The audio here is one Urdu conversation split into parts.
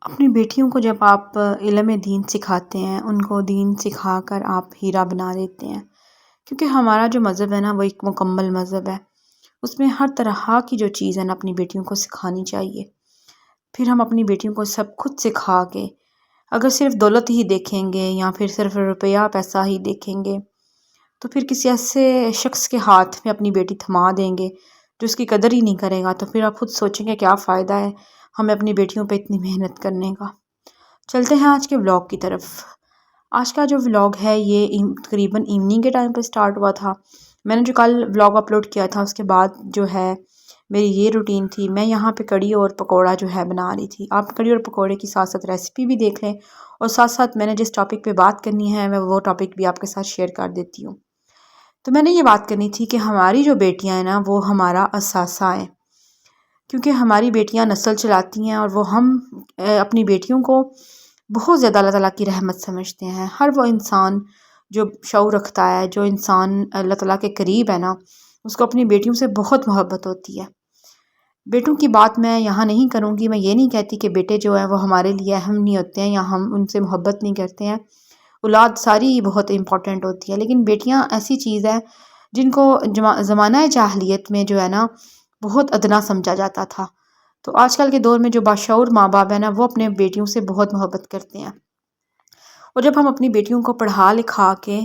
اپنی بیٹیوں کو جب آپ علم دین سکھاتے ہیں، ان کو دین سکھا کر آپ ہیرا بنا دیتے ہیں، کیونکہ ہمارا جو مذہب ہے نا وہ ایک مکمل مذہب ہے۔ اس میں ہر طرح کی جو چیز ہے نا اپنی بیٹیوں کو سکھانی چاہیے۔ پھر ہم اپنی بیٹیوں کو سب خود سکھا کے اگر صرف دولت ہی دیکھیں گے یا پھر صرف روپیہ پیسہ ہی دیکھیں گے تو پھر کسی ایسے شخص کے ہاتھ میں اپنی بیٹی تھما دیں گے جو اس کی قدر ہی نہیں کرے گا، تو پھر آپ خود سوچیں گے کیا فائدہ ہے ہمیں اپنی بیٹیوں پہ اتنی محنت کرنے کا۔ چلتے ہیں آج کے ولاگ کی طرف۔ آج کا جو ولاگ ہے یہ تقریباً ایوننگ کے ٹائم پہ سٹارٹ ہوا تھا۔ میں نے جو کل ولاگ اپلوڈ کیا تھا اس کے بعد جو ہے میری یہ روٹین تھی، میں یہاں پہ کڑی اور پکوڑا جو ہے بنا رہی تھی۔ آپ کڑی اور پکوڑے کی ساتھ ساتھ ریسیپی بھی دیکھ لیں، اور ساتھ ساتھ میں نے جس ٹاپک پہ بات کرنی ہے میں وہ ٹاپک بھی آپ کے ساتھ شیئر کر دیتی ہوں۔ تو میں نے یہ بات کرنی تھی کہ ہماری جو بیٹیاں ہیں نا وہ ہمارا اثاثہ ہیں، کیونکہ ہماری بیٹیاں نسل چلاتی ہیں، اور وہ ہم اپنی بیٹیوں کو بہت زیادہ اللہ تعالیٰ کی رحمت سمجھتے ہیں۔ ہر وہ انسان جو شعور رکھتا ہے، جو انسان اللہ تعالیٰ کے قریب ہے نا، اس کو اپنی بیٹیوں سے بہت محبت ہوتی ہے۔ بیٹوں کی بات میں یہاں نہیں کروں گی، میں یہ نہیں کہتی کہ بیٹے جو ہیں وہ ہمارے لیے اہم نہیں ہوتے ہیں یا ہم ان سے محبت نہیں کرتے ہیں۔ اولاد ساری ہی بہت امپورٹنٹ ہوتی ہے، لیکن بیٹیاں ایسی چیز ہے جن کو زمانہ جاہلیت میں جو ہے نا بہت ادنا سمجھا جاتا تھا۔ تو آج کل کے دور میں جو باشعور ماں باپ ہیں نا وہ اپنے بیٹیوں سے بہت محبت کرتے ہیں، اور جب ہم اپنی بیٹیوں کو پڑھا لکھا کے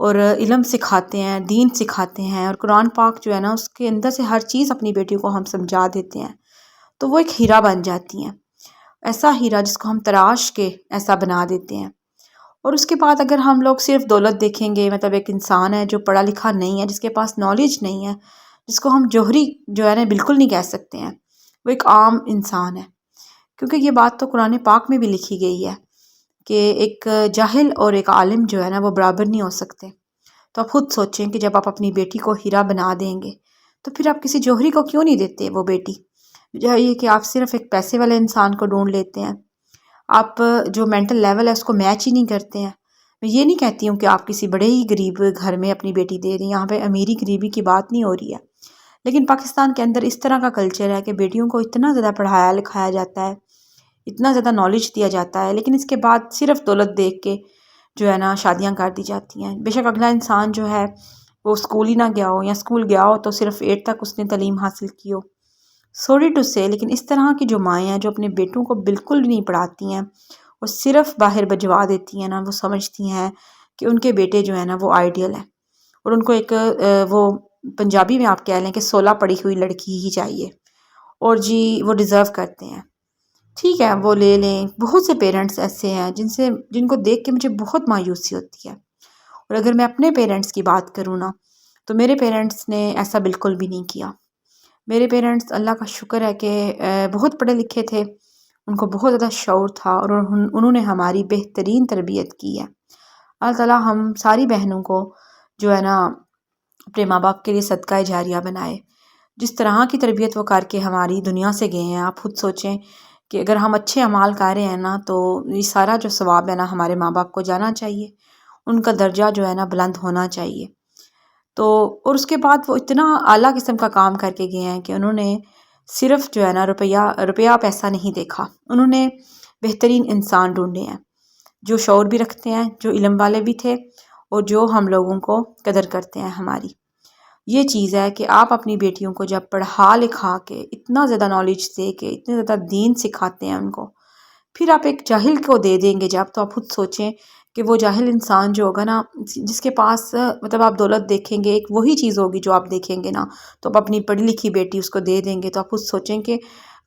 اور علم سکھاتے ہیں، دین سکھاتے ہیں، اور قرآن پاک جو ہے نا اس کے اندر سے ہر چیز اپنی بیٹیوں کو ہم سمجھا دیتے ہیں، تو وہ ایک ہیرا بن جاتی ہیں۔ ایسا ہیرا جس کو ہم تراش کے ایسا بنا دیتے ہیں۔ اور اس کے بعد اگر ہم لوگ صرف دولت دیکھیں گے، مطلب ایک انسان ہے جو پڑھا لکھا نہیں ہے، جس کے پاس نالج نہیں ہے، جس کو ہم جوہری جو ہے نا بالکل نہیں کہہ سکتے ہیں، وہ ایک عام انسان ہے، کیونکہ یہ بات تو قرآن پاک میں بھی لکھی گئی ہے کہ ایک جاہل اور ایک عالم جو ہے نا وہ برابر نہیں ہو سکتے۔ تو آپ خود سوچیں کہ جب آپ اپنی بیٹی کو ہیرا بنا دیں گے تو پھر آپ کسی جوہری کو کیوں نہیں دیتے وہ بیٹی؟ یہ کہ آپ صرف ایک پیسے والے انسان کو ڈھونڈ لیتے ہیں، آپ جو مینٹل لیول ہے اس کو میچ ہی نہیں کرتے ہیں۔ میں یہ نہیں کہتی ہوں کہ آپ کسی بڑے ہی غریب گھر میں اپنی بیٹی دے دیں، یہاں پہ امیری غریبی کی بات نہیں ہو رہی ہے، لیکن پاکستان کے اندر اس طرح کا کلچر ہے کہ بیٹیوں کو اتنا زیادہ پڑھایا لکھایا جاتا ہے، اتنا زیادہ نالج دیا جاتا ہے، لیکن اس کے بعد صرف دولت دیکھ کے جو ہے نا شادیاں کر دی جاتی ہیں۔ بے شک اگلا انسان جو ہے وہ اسکول ہی نہ گیا ہو، یا اسکول گیا ہو تو صرف 8 تک اس نے تعلیم حاصل کی ہو، سوری ٹو سے، لیکن اس طرح کی جو مائیں ہیں جو اپنے بیٹوں کو بالکل بھی نہیں پڑھاتی ہیں، وہ صرف باہر بھجوا دیتی ہیں نا، وہ سمجھتی ہیں کہ ان کے بیٹے جو ہیں نا وہ آئیڈیل ہیں، اور ان کو ایک وہ پنجابی میں آپ کہہ لیں کہ 16 پڑھی ہوئی لڑکی ہی چاہیے، اور جی وہ ڈیزرو کرتے ہیں۔ ٹھیک ہے وہ لے لیں، بہت سے پیرنٹس ایسے ہیں جن کو دیکھ کے مجھے بہت مایوسی ہوتی ہے۔ اور اگر میں اپنے پیرنٹس کی بات کروں نا تو میرے پیرنٹس نے ایسا بالکل بھی نہیں کیا۔ میرے پیرنٹس اللہ کا شکر ہے کہ بہت پڑھے لکھے تھے، ان کو بہت زیادہ شعور تھا، اور انہوں نے ہماری بہترین تربیت کی ہے۔ اللہ تعالیٰ ہم ساری بہنوں کو جو ہے نا اپنے ماں باپ کے لیے صدقہ جاریہ بنائے۔ جس طرح کی تربیت وہ کر کے ہماری دنیا سے گئے ہیں، آپ خود سوچیں کہ اگر ہم اچھے اعمال کر رہے ہیں نا تو یہ سارا جو ثواب ہے نا ہمارے ماں باپ کو جانا چاہیے، ان کا درجہ جو ہے نا بلند ہونا چاہیے۔ تو اور اس کے بعد وہ اتنا اعلیٰ قسم کا کام کر کے گئے ہیں کہ انہوں نے صرف جو ہے نا روپیہ پیسہ نہیں دیکھا، انہوں نے بہترین انسان ڈھونڈے ہیں جو شعور بھی رکھتے ہیں، جو علم والے بھی تھے، اور جو ہم لوگوں کو قدر کرتے ہیں ہماری۔ یہ چیز ہے کہ آپ اپنی بیٹیوں کو جب پڑھا لکھا کے اتنا زیادہ نالج دے کے اتنے زیادہ دین سکھاتے ہیں ان کو، پھر آپ ایک جاہل کو دے دیں گے جب، تو آپ خود سوچیں کہ وہ جاہل انسان جو ہوگا نا، جس کے پاس مطلب آپ دولت دیکھیں گے، ایک وہی چیز ہوگی جو آپ دیکھیں گے نا، تو آپ اپنی پڑھی لکھی بیٹی اس کو دے دیں گے، تو آپ خود سوچیں کہ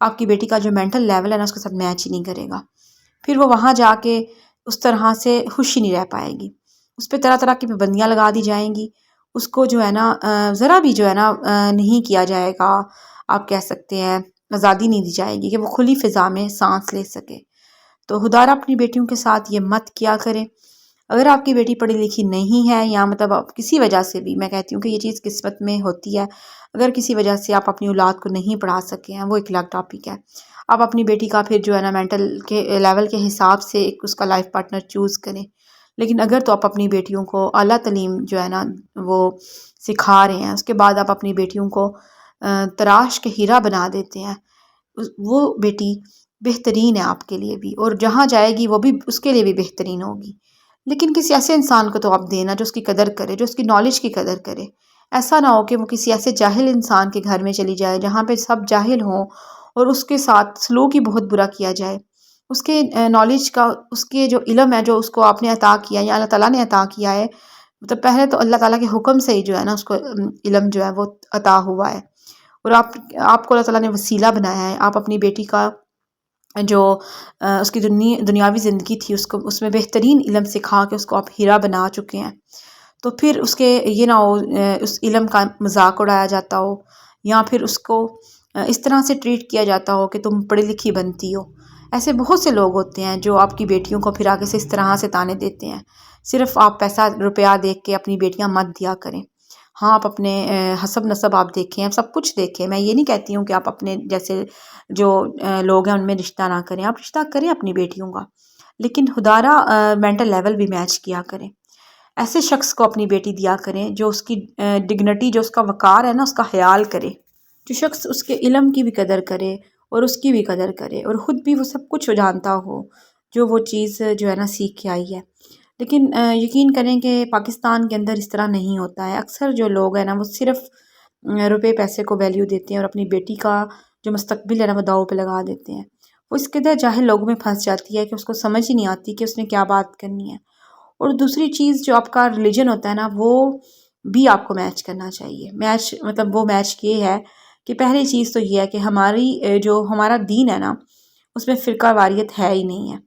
آپ کی بیٹی کا جو مینٹل لیول ہے نا اس کے ساتھ میچ ہی نہیں کرے گا، پھر وہ وہاں جا کے اس طرح سے خوش ہی نہیں رہ پائے گی، اس پہ طرح طرح کی پابندیاں لگا دی جائیں گی، اس کو جو ہے نا ذرا بھی جو ہے نا نہیں کیا جائے گا، آپ کہہ سکتے ہیں آزادی نہیں دی جائے گی کہ وہ کھلی فضا میں سانس لے سکے۔ تو خدارا اپنی بیٹیوں کے ساتھ یہ مت کیا کریں۔ اگر آپ کی بیٹی پڑھی لکھی نہیں ہے، یا مطلب آپ کسی وجہ سے بھی، میں کہتی ہوں کہ یہ چیز قسمت میں ہوتی ہے، اگر کسی وجہ سے آپ اپنی اولاد کو نہیں پڑھا سکے ہیں، وہ ایک الگ ٹاپک ہے، آپ اپنی بیٹی کا پھر جو ہے نا مینٹل کے لیول کے حساب سے ایک اس کا لائف پارٹنر چوز کریں، لیکن اگر تو آپ اپنی بیٹیوں کو اعلیٰ تعلیم جو ہے نا وہ سکھا رہے ہیں، اس کے بعد آپ اپنی بیٹیوں کو تراش کے ہیرا بنا دیتے ہیں، وہ بیٹی بہترین ہے آپ کے لیے بھی، اور جہاں جائے گی وہ بھی اس کے لیے بھی بہترین ہوگی۔ لیکن کسی ایسے انسان کو تو آپ دینا جو اس کی قدر کرے، جو اس کی نالج کی قدر کرے۔ ایسا نہ ہو کہ وہ کسی ایسے جاہل انسان کے گھر میں چلی جائے جہاں پہ سب جاہل ہوں اور اس کے ساتھ سلوک ہی بہت برا کیا جائے۔ اس کے نالج کا، اس کے جو علم ہے جو اس کو آپ نے عطا کیا یا اللہ تعالیٰ نے عطا کیا ہے، مطلب پہلے تو اللہ تعالیٰ کے حکم سے ہی جو ہے نا اس کو علم جو ہے وہ عطا ہوا ہے، اور آپ کو اللہ تعالیٰ نے وسیلہ بنایا ہے۔ آپ اپنی بیٹی کا جو اس کی دنیاوی زندگی تھی اس میں بہترین علم سکھا کے اس کو آپ ہیرا بنا چکے ہیں، تو پھر اس کے یہ نہ ہو اس علم کا مذاق اڑایا جاتا ہو، یا پھر اس کو اس طرح سے ٹریٹ کیا جاتا ہو کہ تم پڑھی لکھی بنتی ہو۔ ایسے بہت سے لوگ ہوتے ہیں جو آپ کی بیٹیوں کو پھر آگے سے اس طرح سے تانے دیتے ہیں۔ صرف آپ پیسہ روپیہ دیکھ کے اپنی بیٹیاں مت دیا کریں۔ ہاں، آپ اپنے حسب نسب آپ دیکھیں، آپ سب کچھ دیکھیں۔ میں یہ نہیں کہتی ہوں کہ آپ اپنے جیسے جو لوگ ہیں ان میں رشتہ نہ کریں، آپ رشتہ کریں اپنی بیٹیوں کا، لیکن خدارہ مینٹل لیول بھی میچ کیا کریں۔ ایسے شخص کو اپنی بیٹی دیا کریں جو اس کی ڈگنیٹی، جو اس کا وقار ہے نا، اس کا خیال کرے، جو شخص اس کے علم کی بھی قدر کرے اور اس کی بھی قدر کرے، اور خود بھی وہ سب کچھ جانتا ہو جو وہ چیز جو ہے نا سیکھ کے آئی ہے۔ لیکن یقین کریں کہ پاکستان کے اندر اس طرح نہیں ہوتا ہے۔ اکثر جو لوگ ہیں نا وہ صرف روپے پیسے کو ویلیو دیتے ہیں، اور اپنی بیٹی کا جو مستقبل ہے نا وہ داؤ پہ لگا دیتے ہیں۔ وہ اس قدر جاہل لوگوں میں پھنس جاتی ہے کہ اس کو سمجھ ہی نہیں آتی کہ اس نے کیا بات کرنی ہے۔ اور دوسری چیز جو آپ کا ریلیجن ہوتا ہے نا، وہ بھی آپ کو میچ کرنا چاہیے۔ میچ مطلب وہ میچ یہ ہے کہ پہلی چیز تو یہ ہے کہ ہمارا دین ہے نا، اس میں فرقہ واریت ہے ہی نہیں ہے۔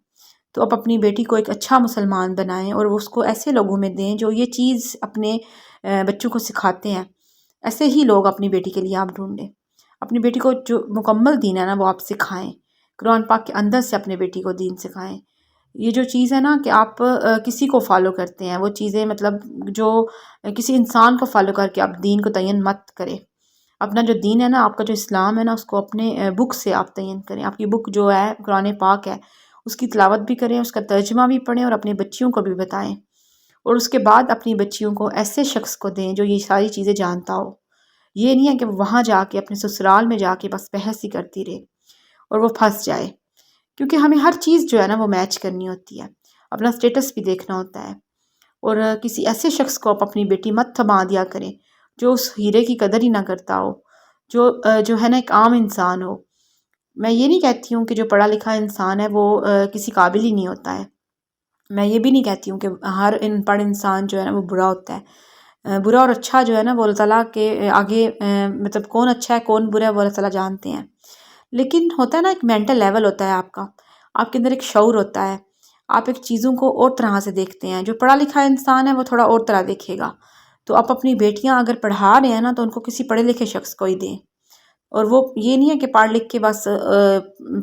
تو آپ اپنی بیٹی کو ایک اچھا مسلمان بنائیں اور اس کو ایسے لوگوں میں دیں جو یہ چیز اپنے بچوں کو سکھاتے ہیں۔ ایسے ہی لوگ اپنی بیٹی کے لیے آپ ڈھونڈیں۔ اپنی بیٹی کو جو مکمل دین ہے نا وہ آپ سکھائیں، قرآن پاک کے اندر سے اپنے بیٹی کو دین سکھائیں۔ یہ جو چیز ہے نا کہ آپ کسی کو فالو کرتے ہیں، وہ چیزیں مطلب جو کسی انسان کو فالو کر کے آپ دین کو تعین مت کریں۔ اپنا جو دین ہے نا، آپ کا جو اسلام ہے نا، اس کو اپنے بک سے آپ تعین کریں۔ آپ کی بک جو ہے قرآن پاک ہے، اس کی تلاوت بھی کریں، اس کا ترجمہ بھی پڑھیں، اور اپنے بچیوں کو بھی بتائیں۔ اور اس کے بعد اپنی بچیوں کو ایسے شخص کو دیں جو یہ ساری چیزیں جانتا ہو۔ یہ نہیں ہے کہ وہاں جا کے اپنے سسرال میں جا کے بس بحث ہی کرتی رہے اور وہ پھنس جائے، کیونکہ ہمیں ہر چیز جو ہے نا وہ میچ کرنی ہوتی ہے، اپنا سٹیٹس بھی دیکھنا ہوتا ہے۔ اور کسی ایسے شخص کو آپ اپنی بیٹی مت تھما دیا کریں جو اس ہیرے کی قدر ہی نہ کرتا ہو، جو ہے نا ایک عام انسان ہو۔ میں یہ نہیں کہتی ہوں کہ جو پڑھا لکھا انسان ہے وہ کسی قابل ہی نہیں ہوتا ہے۔ میں یہ بھی نہیں کہتی ہوں کہ ہر ان پڑھ انسان جو ہے نا وہ برا ہوتا ہے۔ برا اور اچھا جو ہے نا وہ اللہ تعالیٰ کے آگے مطلب کون اچھا ہے کون برا ہے وہ اللہ تعالیٰ جانتے ہیں۔ لیکن ہوتا ہے نا ایک مینٹل لیول ہوتا ہے آپ کے اندر ایک شعور ہوتا ہے، آپ ایک چیزوں کو اور طرح سے دیکھتے ہیں۔ جو پڑھا لکھا انسان ہے وہ تھوڑا اور طرح دیکھے گا۔ تو آپ اپنی بیٹیاں اگر پڑھا رہے ہیں نا تو ان کو کسی پڑھے لکھے شخص کو ہی دیں، اور وہ یہ نہیں ہے کہ پڑھ لکھ کے بس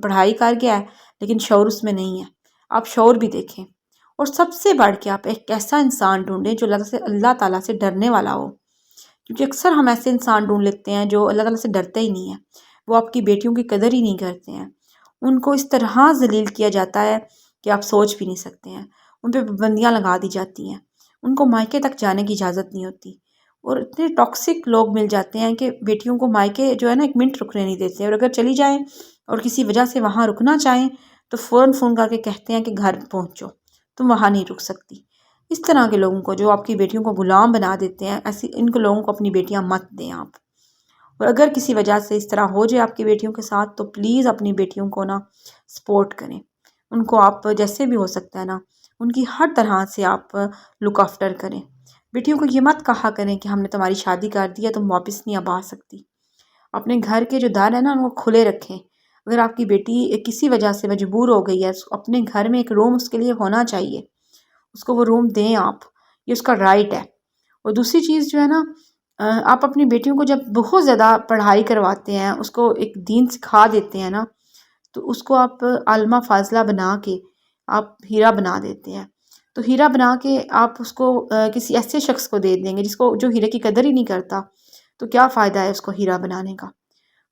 پڑھائی کر گیا ہے لیکن شعور اس میں نہیں ہے۔ آپ شعور بھی دیکھیں، اور سب سے بڑھ کے آپ ایک ایسا انسان ڈھونڈیں جو اللہ تعالیٰ سے ڈرنے والا ہو، کیونکہ اکثر ہم ایسے انسان ڈھونڈ لیتے ہیں جو اللہ تعالیٰ سے ڈرتے ہی نہیں ہیں۔ وہ آپ کی بیٹیوں کی قدر ہی نہیں کرتے ہیں، ان کو اس طرح ذلیل کیا جاتا ہے کہ آپ سوچ بھی نہیں سکتے ہیں۔ ان پہ پابندیاں لگا دی جاتی ہیں، ان کو مائکے تک جانے کی اجازت نہیں ہوتی، اور اتنے ٹاکسک لوگ مل جاتے ہیں کہ بیٹیوں کو مائکے جو ہے نا ایک منٹ رکنے نہیں دیتے، اور اگر چلی جائیں اور کسی وجہ سے وہاں رکنا چاہیں تو فوراً فون کر کے کہتے ہیں کہ گھر پہنچو، تم وہاں نہیں رک سکتی۔ اس طرح کے لوگوں کو جو آپ کی بیٹیوں کو غلام بنا دیتے ہیں، ان کو لوگوں کو اپنی بیٹیاں مت دیں آپ۔ اور اگر کسی وجہ سے اس طرح ہو جائے آپ کی بیٹیوں کے ساتھ تو پلیز اپنی بیٹیوں کو نا سپورٹ کریں، ان کو آپ جیسے بھی ہو سکتا ہے نا ان کی ہر طرح سے آپ لک آفٹر کریں۔ بیٹیوں کو یہ مت کہا کریں کہ ہم نے تمہاری شادی کر دی ہے تم واپس نہیں اب آ سکتی۔ اپنے گھر کے جو در ہیں نا ان کو کھلے رکھیں۔ اگر آپ کی بیٹی کسی وجہ سے مجبور ہو گئی ہے، اپنے گھر میں ایک روم اس کے لیے ہونا چاہیے، اس کو وہ روم دیں آپ، یہ اس کا رائٹ ہے۔ اور دوسری چیز جو ہے نا، آپ اپنی بیٹیوں کو جب بہت زیادہ پڑھائی کرواتے ہیں، اس کو ایک دین سکھا دیتے ہیں نا، تو اس کو آپ عالمہ فاضلہ بنا کے آپ ہیرا بنا دیتے ہیں۔ تو ہیرا بنا کے آپ اس کو کسی ایسے شخص کو دے دیں گے جو ہیرے کی قدر ہی نہیں کرتا، تو کیا فائدہ ہے اس کو ہیرا بنانے کا؟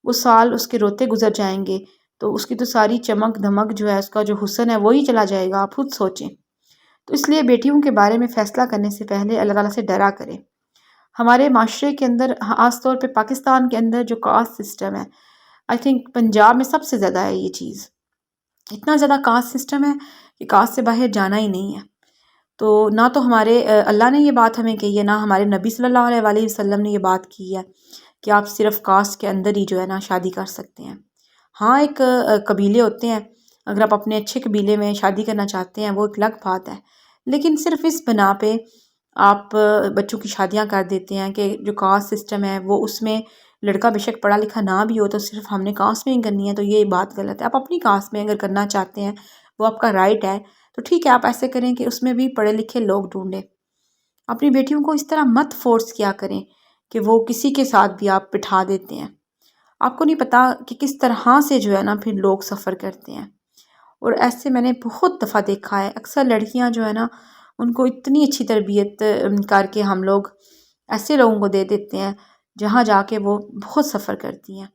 وہ سال اس کے روتے گزر جائیں گے، تو اس کی تو ساری چمک دھمک جو ہے، اس کا جو حسن ہے وہی چلا جائے گا۔ آپ خود سوچیں۔ تو اس لیے بیٹیوں کے بارے میں فیصلہ کرنے سے پہلے اللہ تعالیٰ سے ڈرا کریں۔ ہمارے معاشرے کے اندر، خاص طور پہ پاکستان کے اندر جو کاسٹ سسٹم ہے، آئی تھنک پنجاب میں سب سے زیادہ ہے یہ چیز۔ اتنا زیادہ کاسٹ سسٹم ہے کہ کاسٹ سے باہر جانا ہی نہیں ہے۔ تو نہ تو ہمارے اللہ نے یہ بات ہمیں کہی ہے، نہ ہمارے نبی صلی اللہ علیہ وآلہ وسلم نے یہ بات کی ہے کہ آپ صرف کاسٹ کے اندر ہی جو ہے نا شادی کر سکتے ہیں۔ ہاں ایک قبیلے ہوتے ہیں، اگر آپ اپنے اچھے قبیلے میں شادی کرنا چاہتے ہیں وہ ایک الگ بات ہے، لیکن صرف اس بنا پہ آپ بچوں کی شادیاں کر دیتے ہیں کہ جو کاسٹ سسٹم ہے وہ اس میں لڑکا بے شک پڑھا لکھا نہ بھی ہو تو صرف ہم نے کاسٹ میں ہی کرنی ہے، تو یہ بات غلط ہے۔ آپ اپنی کاسٹ میں اگر کرنا چاہتے ہیں وہ آپ کا رائٹ ہے، تو ٹھیک ہے آپ ایسے کریں کہ اس میں بھی پڑھے لکھے لوگ ڈھونڈیں۔ اپنی بیٹیوں کو اس طرح مت فورس کیا کریں کہ وہ کسی کے ساتھ بھی آپ بٹھا دیتے ہیں۔ آپ کو نہیں پتا کہ کس طرح سے جو ہے نا پھر لوگ سفر کرتے ہیں، اور ایسے میں نے بہت دفعہ دیکھا ہے۔ اکثر لڑکیاں جو ہے نا ان کو اتنی اچھی تربیت کر کے ہم لوگ ایسے لوگوں کو دے دیتے ہیں جہاں جا کے وہ بہت سفر کرتی ہیں۔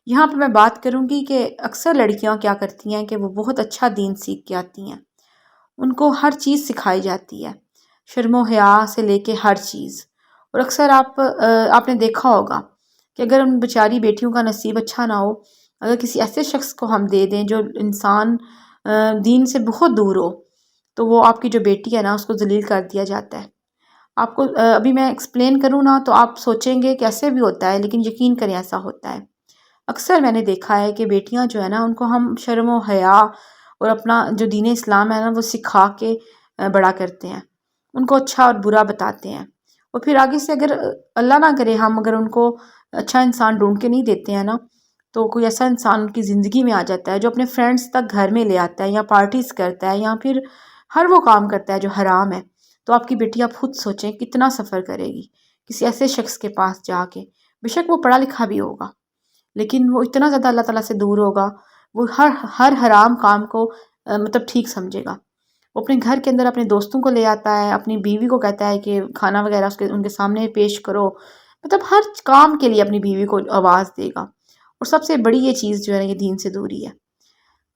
یہاں پہ میں بات کروں گی کہ اکثر لڑکیاں کیا کرتی ہیں کہ وہ بہت اچھا دین سیکھ کے آتی ہیں، ان کو ہر چیز سکھائی جاتی ہے، شرم و حیا سے لے کے ہر چیز۔ اور اکثر آپ نے دیکھا ہوگا کہ اگر ان بیچاری بیٹیوں کا نصیب اچھا نہ ہو، اگر کسی ایسے شخص کو ہم دے دیں جو انسان دین سے بہت دور ہو، تو وہ آپ کی جو بیٹی ہے نا اس کو ذلیل کر دیا جاتا ہے۔ آپ کو ابھی میں ایکسپلین کروں نا تو آپ سوچیں گے کیسے بھی ہوتا ہے، لیکن یقین کریں ایسا ہوتا ہے۔ اکثر میں نے دیکھا ہے کہ بیٹیاں جو ہے نا ان کو ہم شرم و حیا اور اپنا جو دین اسلام ہے نا وہ سکھا کے بڑا کرتے ہیں، ان کو اچھا اور برا بتاتے ہیں، اور پھر آگے سے اگر اللہ نہ کرے ہم اگر ان کو اچھا انسان ڈھونڈ کے نہیں دیتے ہیں نا، تو کوئی ایسا انسان ان کی زندگی میں آ جاتا ہے جو اپنے فرینڈس تک گھر میں لے آتا ہے، یا پارٹیز کرتا ہے، یا پھر ہر وہ کام کرتا ہے جو حرام ہے، تو آپ کی بیٹی آپ خود سوچیں کتنا سفر کرے گی کسی ایسے شخص کے پاس جا کے۔ بے شک وہ پڑھا لکھا بھی ہوگا، لیکن وہ اتنا زیادہ اللہ تعالیٰ سے دور ہوگا، وہ ہر حرام کام کو مطلب ٹھیک سمجھے گا۔ وہ اپنے گھر کے اندر اپنے دوستوں کو لے آتا ہے، اپنی بیوی کو کہتا ہے کہ کھانا وغیرہ ان کے سامنے پیش کرو، مطلب ہر کام کے لیے اپنی بیوی کو آواز دے گا۔ اور سب سے بڑی یہ چیز جو ہے یہ دین سے دوری ہے۔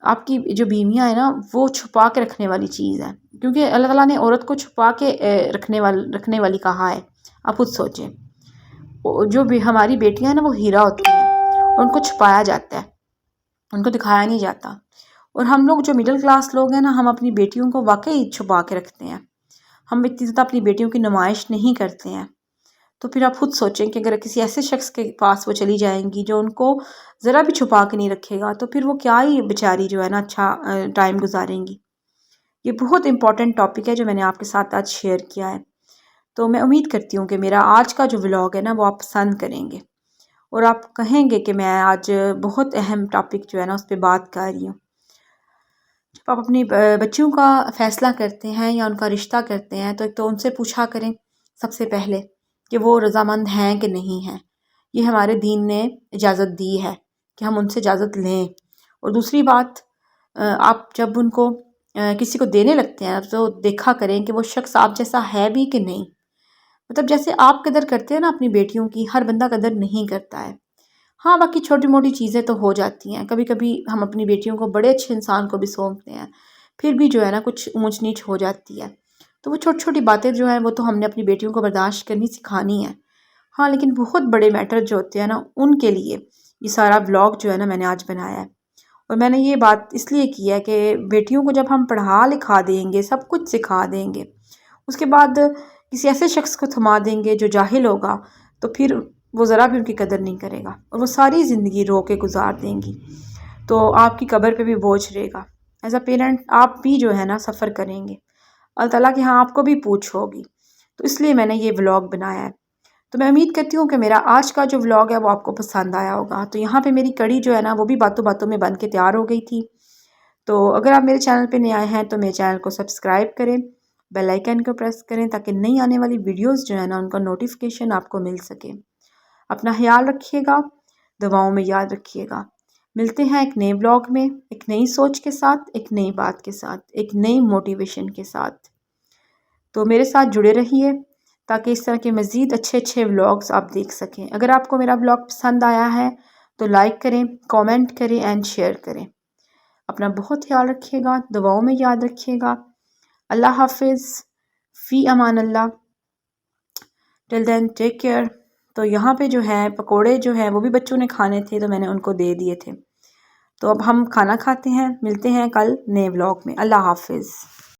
آپ کی جو بیویاں ہیں نا وہ چھپا کے رکھنے والی چیز ہے، کیونکہ اللہ تعالیٰ نے عورت کو چھپا کے رکھنے والی کہا ہے۔ آپ خود سوچیں، جو بھی ہماری بیٹیاں ہیں نا وہ ہیرا ہوتی ہیں، ان کو چھپایا جاتا ہے، ان کو دکھایا نہیں جاتا۔ اور ہم لوگ جو مڈل کلاس لوگ ہیں نا ہم اپنی بیٹیوں کو واقعی چھپا کے رکھتے ہیں، ہم اتنی زیادہ اپنی بیٹیوں کی نمائش نہیں کرتے ہیں۔ تو پھر آپ خود سوچیں کہ اگر کسی ایسے شخص کے پاس وہ چلی جائیں گی جو ان کو ذرا بھی چھپا کے نہیں رکھے گا، تو پھر وہ کیا ہی بیچاری جو ہے نا اچھا ٹائم گزاریں گی۔ یہ بہت امپورٹنٹ ٹاپک ہے جو میں نے آپ کے ساتھ آج شیئر کیا ہے۔ تو میں امید کرتی ہوں کہ میرا آج کا جو ولاگ ہے نا وہ آپ پسند کریں گے، اور آپ کہیں گے کہ میں آج بہت اہم ٹاپک جو ہے نا اس پہ بات کر رہی ہوں۔ جب آپ اپنی بچیوں کا فیصلہ کرتے ہیں یا ان کا رشتہ کرتے ہیں تو ایک تو ان سے پوچھا کریں سب سے پہلے کہ وہ رضامند ہیں کہ نہیں ہیں۔ یہ ہمارے دین نے اجازت دی ہے کہ ہم ان سے اجازت لیں۔ اور دوسری بات، آپ جب ان کو کسی کو دینے لگتے ہیں تو دیکھا کریں کہ وہ شخص آپ جیسا ہے بھی کہ نہیں۔ مطلب جیسے آپ قدر کرتے ہیں نا اپنی بیٹیوں کی، ہر بندہ قدر نہیں کرتا ہے۔ ہاں باقی چھوٹی موٹی چیزیں تو ہو جاتی ہیں، کبھی کبھی ہم اپنی بیٹیوں کو بڑے اچھے انسان کو بھی سونپتے ہیں، پھر بھی جو ہے نا کچھ اونچ نیچ ہو جاتی ہے۔ تو وہ چھوٹی چھوٹی باتیں جو ہیں وہ تو ہم نے اپنی بیٹیوں کو برداشت کرنی سکھانی ہے۔ ہاں لیکن بہت بڑے میٹر جو ہوتے ہیں نا ان کے لیے یہ سارا ولاگ جو ہے نا میں نے آج بنایا ہے۔ اور میں نے یہ بات اس لیے کی ہے کہ بیٹیوں کو جب ہم پڑھا لکھا دیں گے، سب کچھ سکھا دیں گے، اس کے بعد کسی ایسے شخص کو تھما دیں گے جو جاہل ہوگا، تو پھر وہ ذرا بھی ان کی قدر نہیں کرے گا، اور وہ ساری زندگی رو کے گزار دیں گی، تو آپ کی قبر پہ بھی بوجھ رہے گا۔ ایز اے پیرنٹ آپ بھی جو ہے نا سفر کریں گے، اللہ تعالیٰ کہ ہاں آپ کو بھی پوچھ ہوگی، تو اس لیے میں نے یہ ولاگ بنایا ہے۔ تو میں امید کرتی ہوں کہ میرا آج کا جو ولاگ ہے وہ آپ کو پسند آیا ہوگا۔ تو یہاں پہ میری کڑی جو ہے نا وہ بھی باتوں باتوں میں بن کے تیار ہو گئی تھی۔ تو اگر آپ میرے چینل پہ نئے آئے ہیں تو میرے چینل کو سبسکرائب کریں، بیل آئیکن کو پریس کریں تاکہ نئی آنے والی ویڈیوز جو ہے نا ان کا نوٹیفیکیشن آپ کو مل سکے۔ اپنا خیال رکھیے گا، دعاؤں میں یاد رکھیے گا۔ ملتے ہیں ایک نئے ولاگ میں، ایک نئی سوچ کے ساتھ، ایک نئی بات کے ساتھ، ایک نئی موٹیویشن کے ساتھ۔ تو میرے ساتھ جڑے رہیے تاکہ اس طرح کے مزید اچھے اچھے ولاگز آپ دیکھ سکیں۔ اگر آپ کو میرا ولاگ پسند آیا ہے تو لائک کریں، کامنٹ کریں اینڈ شیئر کریں۔ اپنا بہت خیال رکھیے گا، دعاؤں میں یاد رکھیے گا۔ اللہ حافظ، فی امان اللہ، ٹل دین ٹیک کیئر۔ تو یہاں پہ جو ہے پکوڑے جو ہے وہ بھی بچوں نے کھانے تھے تو میں نے ان کو دے دیے تھے۔ تو اب ہم کھانا کھاتے ہیں، ملتے ہیں کل نئے ولاگ میں۔ اللہ حافظ۔